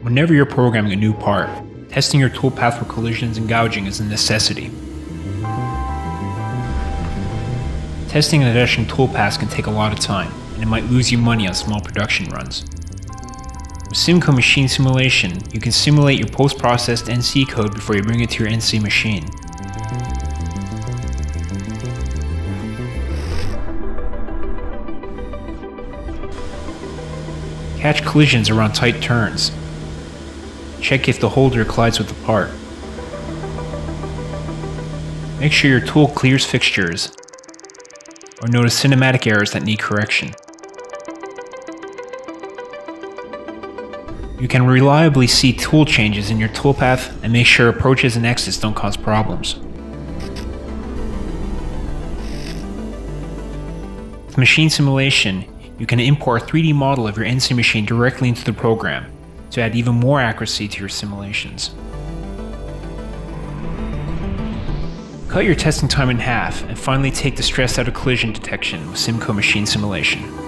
Whenever you're programming a new part, testing your toolpath for collisions and gouging is a necessity. Testing and adjusting toolpaths can take a lot of time, and it might lose you money on small production runs. With Cimco machine simulation, you can simulate your post-processed NC code before you bring it to your NC machine. Catch collisions around tight turns. Check if the holder collides with the part. Make sure your tool clears fixtures, or notice cinematic errors that need correction. You can reliably see tool changes in your toolpath and make sure approaches and exits don't cause problems. With machine simulation, you can import a 3D model of your NC machine directly into the program to add even more accuracy to your simulations. Cut your testing time in half and finally take the stress out of collision detection with Cimco machine simulation.